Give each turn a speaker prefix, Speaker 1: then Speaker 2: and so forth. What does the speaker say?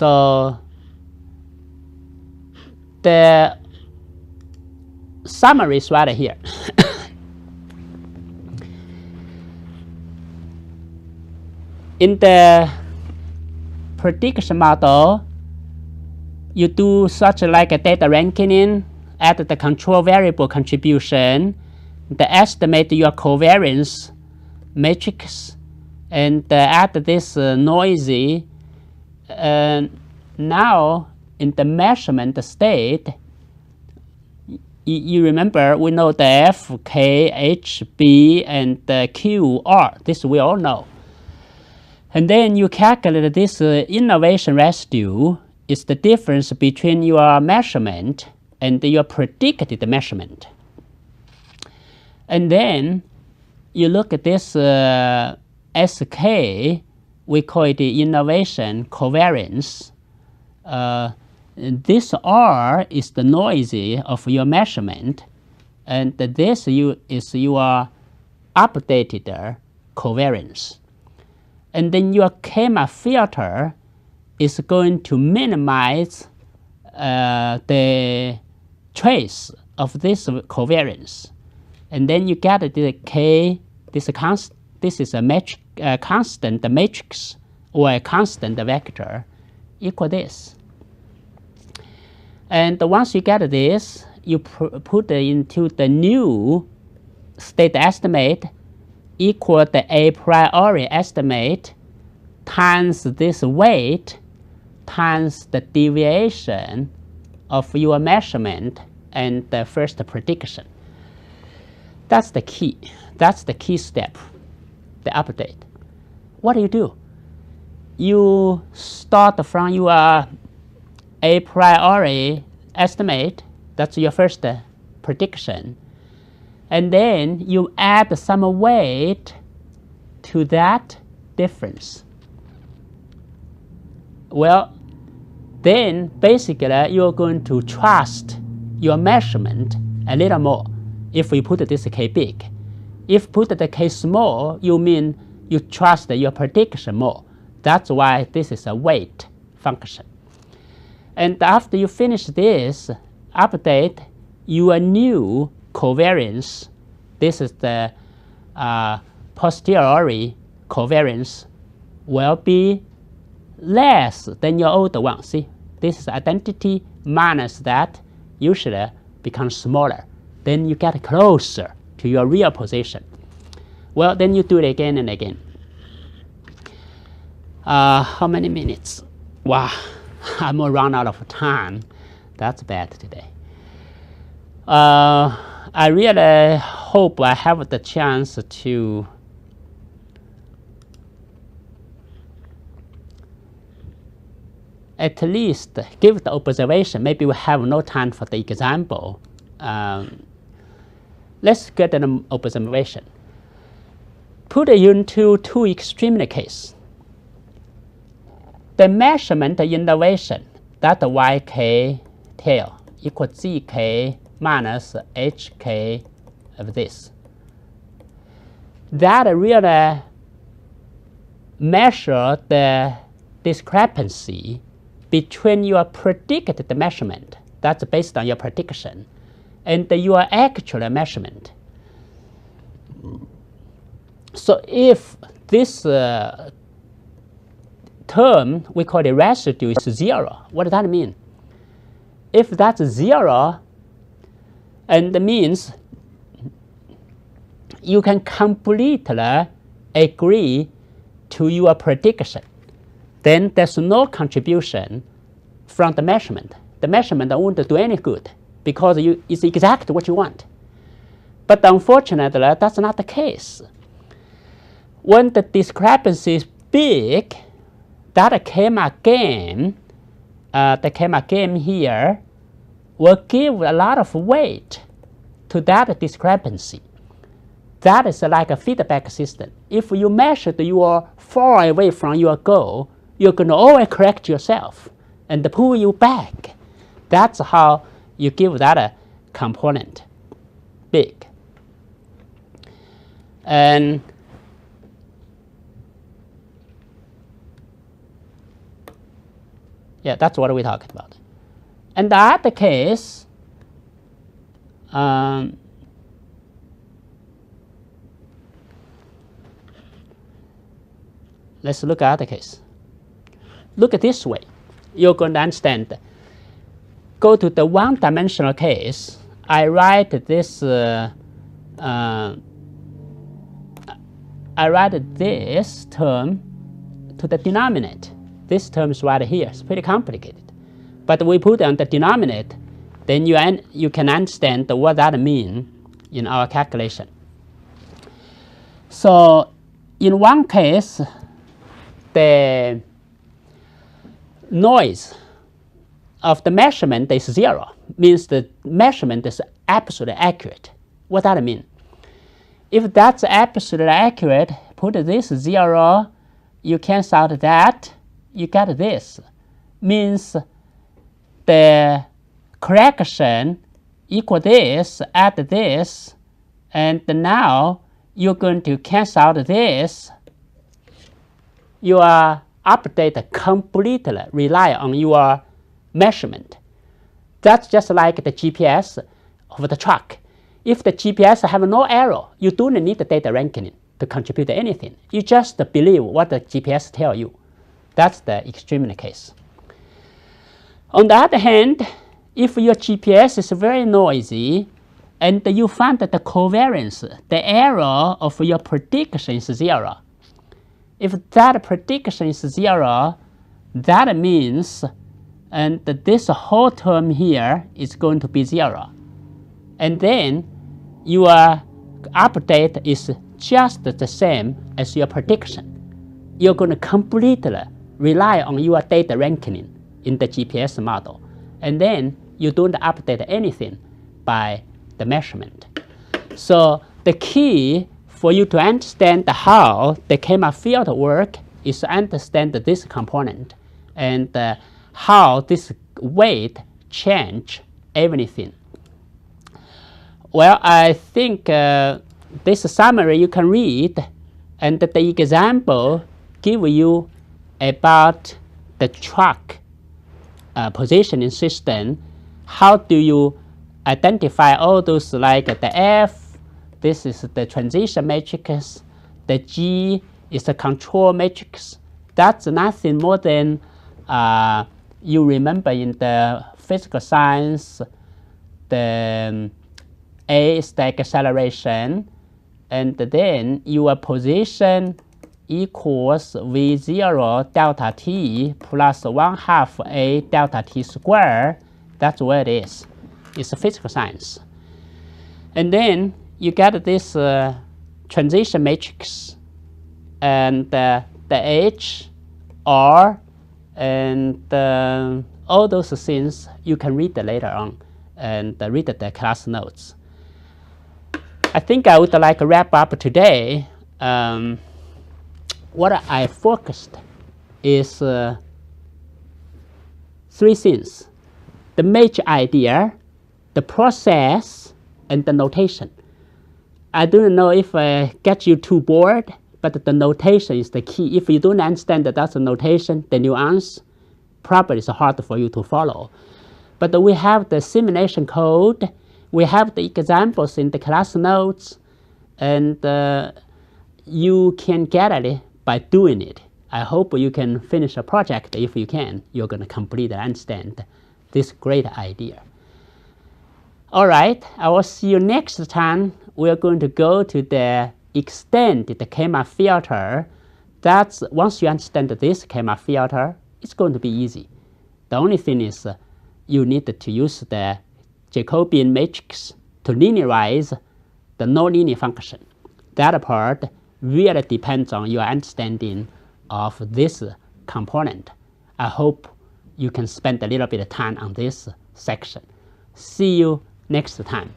Speaker 1: So the summary is right here. In the prediction model, you do such like a data ranking, add the control variable contribution, the estimate your covariance matrix, and add this noisy. Now in the measurement state, you remember we know the F, K, H, B, and Q, R. This we all know. And then you calculate this innovation residue is the difference between your measurement and your predicted measurement. And then you look at this SK, we call it the innovation covariance. This R is the noisy of your measurement, and this is your updated covariance. And then your KMA filter is going to minimize the trace of this covariance. And then you get the K, this is a constant matrix or a constant vector equal this. And once you get this, you put it into the new state estimate equal the a priori estimate times this weight times the deviation of your measurement and the first prediction. That's the key. That's the key step, the update. What do? You start from your a priori estimate, that's your first prediction, and then you add some weight to that difference. Well, then basically you're going to trust your measurement a little more if we put this K big. If put the K small, you mean you trust your prediction more. That's why this is a weight function. And after you finish this, update your new covariance. This is the posteriori covariance will be less than your old one. See, this is identity minus that usually becomes smaller. Then you get closer to your real position. Well, then you do it again and again. How many minutes? Wow, I'm gonna run out of time. That's bad today. I really hope I have the chance to at least give the observation. Maybe we have no time for the example. Let's get an observation. Put it into two extreme cases. The measurement innovation, that YK tail equals ZK minus HK of this. That really measure the discrepancy between your predicted measurement, that's based on your prediction, and your actual measurement. So if this term, we call the residue, is 0, what does that mean? If that's 0, and it means you can completely agree to your prediction, then there's no contribution from the measurement. The measurement won't do any good because it's exactly what you want. But unfortunately, that's not the case. When the discrepancy is big, that KMA gain, the KMA gain here, will give a lot of weight to that discrepancy. That is like a feedback system. If you measure that you are far away from your goal, you're going to always correct yourself and pull you back. That's how you give that a component big. And Yeah, that's what we're talking about. And the other case, let's look at the case. Look at this way. You're going to understand. Go to the one-dimensional case. I write this. I write this term to the denominator. This term is right here. It's pretty complicated. But we put it on the denominator, then you can understand what that means in our calculation. So in one case, the noise of the measurement is 0, means the measurement is absolutely accurate. What does that mean? If that's absolutely accurate, put this 0, you cancel out that, you get this. Means the correction equal this, add this, and now you're going to cancel out this. Your update completely rely on your measurement. That's just like the GPS of the truck. If the GPS have no error, you don't need the data ranking to contribute to anything. You just believe what the GPS tell you. That's the extreme case. On the other hand, if your GPS is very noisy and you find that the covariance, the error of your prediction is 0. If that prediction is 0, that means and this whole term here is going to be 0. And then your update is just the same as your prediction. You're going to completely rely on your data ranking in the GPS model. And then you don't update anything by the measurement. So the key for you to understand how the K-map field work is to understand this component and how this weight change everything. Well, I think this summary you can read, and the example give you about the truck positioning system. How do you identify all those, like the F, this is the transition matrix, the G is the control matrix. That's nothing more than you remember in the physical science, the A is the acceleration, and then your position equals V0 delta t plus 1/2 A delta t squared. That's what it is. It's a physical science. And then you get this transition matrix and the H, R, and all those things you can read later on and read the class notes. I think I would like to wrap up today. What I focused is 3 things: the major idea, the process, and the notation. I don't know if I get you too bored, but the notation is the key. If you don't understand that that's a notation, the nuance probably is hard for you to follow. But we have the simulation code, we have the examples in the class notes, and you can get it by doing it. I hope you can finish a project. If you can, you're going to completely understand this great idea. All right, I will see you next time. We're going to go to the extend the K-map filter. That's once you understand this K-map filter, it's going to be easy. The only thing is you need to use the Jacobian matrix to linearize the nonlinear function. That part really depends on your understanding of this component. I hope you can spend a little bit of time on this section. See you next time.